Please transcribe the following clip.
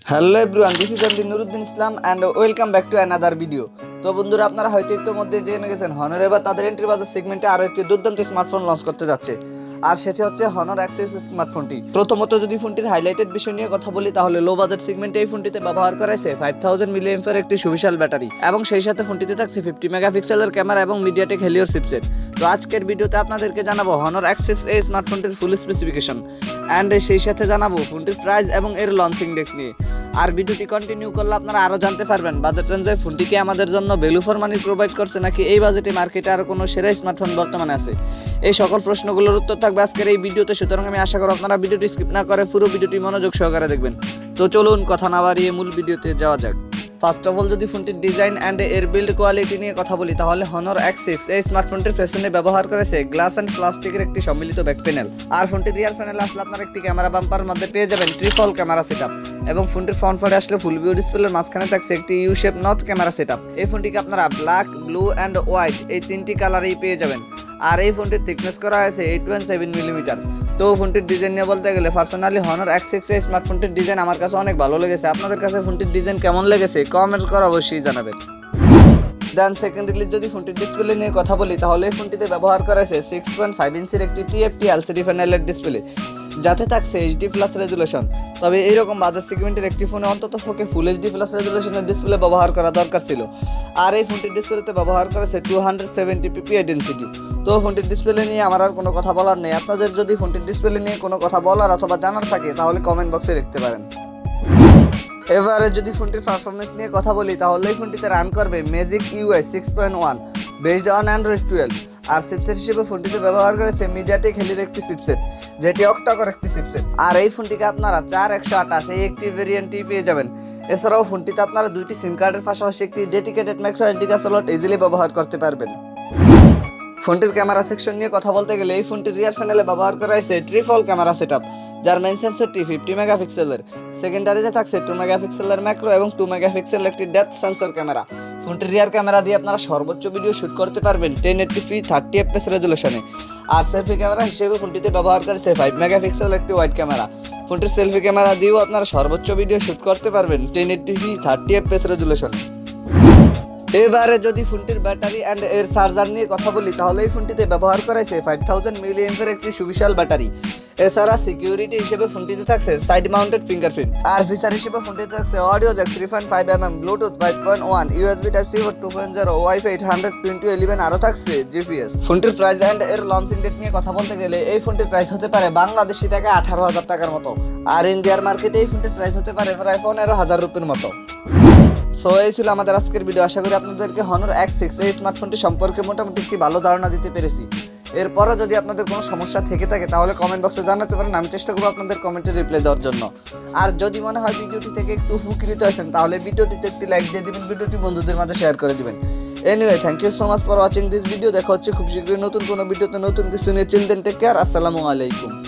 Hello everyone, this is MD Nuruddin Islam and welcome back to another video. তো বন্ধুরা, আপনারা হয়তো ইতিমধ্যে জেনে গেছেন হনর এবার তাদের এন্ট্রি বাজার সেগমেন্টে আরও একটি দুর্দান্ত স্মার্টফোন লঞ্চ করতে যাচ্ছে, আর সেটি হচ্ছে হনর অ্যাক্সেস স্মার্টফোনটি। প্রথমত যদি ফোনটির হাইলাইটেড বিষয় নিয়ে কথা বলি, তাহলে লো বাজেট সেগমেন্টে এই ফোনটিতে ব্যবহার করা হয়েছে 5000 মিলিঅ্যাম্পিয়ার একটি সুবিশাল ব্যাটারি, এবং সেই সাথে ফোনটিতে থাকছে 50 মেগাপিক্সেলের ক্যামেরা এবং মিডিয়াটেক হেলিওর চিপসেট। তো আজকের ভিডিওতে আপনাদেরকে জানাবো হনর অ্যাক্সেস এই স্মার্টফোনটির ফুল স্পেসিফিকেশন অ্যান্ড সেই সাথে জানাবো ফোনটির প্রাইস এবং এর লঞ্চিং ডেট নিয়ে। আর ভিডিওটি কন্টিনিউ করলে আপনারা আরও জানতে পারবেন বাজেট রেঞ্জে ফোনটিকে আমাদের জন্য ভ্যালু ফর মানি প্রোভাইড করছে, নাকি এই বাজেটে মার্কেটে আর কোনো সেরা স্মার্টফোন বর্তমানে আছে। এই সকল প্রশ্নগুলোর উত্তর থাকবে আজকের এই ভিডিওতে, সুতরাং আমি আশা করি আপনারা ভিডিওটি স্কিপ না করে পুরো ভিডিওটি মনোযোগ সহকারে দেখবেন। তো চলুন কথা না বাড়িয়ে মূল ভিডিওতে যাওয়া যাক। ফার্স্ট অফ অল যদি ফোনটির ডিজাইন অ্যান্ড এর বিল্ড কোয়ালিটি নিয়ে কথা বলি, তাহলে হনর X6 এই স্মার্টফোনটির পেছনে ব্যবহার করেছে গ্লাস অ্যান্ড প্লাস্টিকের একটি সম্মিলিত ব্যাক প্যানেল। আর ফোনটির রিয়ার প্যানেলে আসলে আপনারা একটি ক্যামেরা বাম্পার মধ্যে পেয়ে যাবেন ট্রিপল ক্যামেরা সেটআপ, এবং ফোনটির ফ্রন্ট পার্টে আসলে ফুল ভিউ ডিসপ্লের মাঝখানে থাকছে একটি you shape north camera setup. এই ফোনটিকে আপনারা ব্ল্যাক, ব্লু অ্যান্ড হোয়াইট এই তিনটি কালারেই পেয়ে যাবেন। আর এই ফোনটির থিকনেস করা হয়েছে 8.7 মিলিমিটার। তো ফোনটির ডিজাইন নিয়ে বলতে গেলে পার্সোনালি হনর X6 এই স্মার্টফোনটির ডিজাইন আমার কাছে অনেক ভালো লেগেছে। আপনাদের কাছে ফোনটির ডিজাইন কেমন লেগেছে কমেন্ট করে অবশ্যই জানাবেন। দেন সেকেন্ডলি যদি ফোনটির ডিসপ্লে নিয়ে কথা বলি, তাহলে এই ফোনটিতে ব্যবহার করা হয়েছে 6.5 ইঞ্চির একটি TFT LCD প্যানেলের ডিসপ্লে, যাতে থাকছে HD+ রেজুলেশন। তবে এইরকম বাজার সেগমেন্টের একটি ফোনে অন্তত পক্ষে ফুল HD+ রেজুলেশনের ডিসপ্লে ব্যবহার করা দরকার ছিল। আর এই ফোনটির ডিসপ্লেতে ব্যবহার করেছে 270 ppi ডেনসিটি। তো ফোনটির ডিসপ্লে নিয়ে আমার আর কোনো কথা বলার নেই। আপনাদের যদি ফোনটির ডিসপ্লে নিয়ে কোনো কথা বলার অথবা জানার থাকে, তাহলে কমেন্ট বক্সে লিখতে পারেন। এবারে যদি ফোনটির পারফরমেন্স নিয়ে কথা বলি, তাহলে এই ফোনটিতে রান করবে magic UI 6.1 based on Android 12। আর চিপসেট হিসেবে ফোনটিতে ব্যবহার করেছে মিডিয়াটেক হেলির একটি চিপসেট, যেটি অক্টাকোর একটি চিপসেট। আর এই ফোনটিকে আপনারা 4128 এই একটি ভেরিয়েন্টই পেয়ে যাবেন। এছাড়াও ফোনটিতে আপনারা দুইটি সিম কার্ডের পাশাপাশি একটি dedicated micro SD card slot easily ব্যবহার করতে পারবেন। ফোনটির ক্যামেরা সেকশন নিয়ে কথা বলতে গেলে, এই ফোনটির রিয়ার প্যানেলে ব্যবহার করা হয়েছে ট্রিপল ক্যামেরা সেটআপ, যার মেইন সেন্সরটি 50 মেগাপিক্সেলের, সেকেন্ডারিতে থাকছে 2 মেগাপিক্সেলের ম্যাক্রো এবং 2 মেগাপিক্সেলের একটি ডেপথ সেন্সর ক্যামেরা। ফোনটির রিয়ার ক্যামেরা দিয়ে আপনারা সর্বোচ্চ ভিডিও শুট করতে পারবেন 1080p 30 fps রেজুলেশনে। আর সেলফি ক্যামেরা হিসেবে ফোনটিতে ব্যবহার করেছে 5 মেগাপিক্সেলের একটি ওয়াইড ক্যামেরা। ফোনটির সেলফি ক্যামেরা দিয়েও আপনারা সর্বোচ্চ ভিডিও শুট করতে পারবেন 1080p 30 fps রেজুলেশনে। এবারে যদি ফোনটির ব্যাটারি অ্যান্ড এর চার্জার নিয়ে কথা বলি, তাহলে এই ফোনটিতে ব্যবহার করেছে 5000 মিলিঅ্যাম্পিয়ার একটি সুবিশাল ব্যাটারি। এছাড়া সিকিউরিটি হিসেবে ফোনটিতে থাকছে সাইড মাউন্টেড ফিঙ্গারপ্রিন্ট। আর ফিচার হিসেবে ফোনটিতে থাকছে audio Jack 3.5mm, Bluetooth 5.1, USB Type-C 2.0, wifi 802.11, আরও থাকছে GPS। ফোনটির প্রাইস অ্যান্ড এর লঞ্চিং ডেট নিয়ে কথা বলতে গেলে, এই ফোনটির প্রাইস হতে পারে বাংলাদেশি টাকা 18,000 টাকার মতো। আর ইন্ডিয়ার মার্কেটে এই ফোনটির প্রাইস হতে পারে প্রায় 15,000 রুপির মতো। সো এই ছিল আমাদের আজকের ভিডিও। আশা করি আপনাদেরকে হনর X6 এই স্মার্টফোনটি সম্পর্কে মোটামুটি একটি ভালো ধারণা দিতে পেরেছি। এরপরও যদি আপনাদের কোনো সমস্যা থেকে থাকে, তাহলে কমেন্ট বক্সে জানাতে পারেন, আমি চেষ্টা করবো আপনাদের কমেন্টে রিপ্লাই দেওয়ার জন্য। আর যদি মনে হয় ভিডিওটি থেকে একটু উপকৃত হয়েছেন, তাহলে ভিডিওটিতে একটি লাইক দিয়ে দিবেন, ভিডিওটি বন্ধুদের মাঝে শেয়ার করে দিবেন। Anyway, thank you so much for watching this video. দেখা হচ্ছে খুব শীঘ্রই নতুন কোনো ভিডিওতে নতুন কিছু নিয়ে। চিল দেন, টেক কেয়ার, আসসালামু আলাইকুম।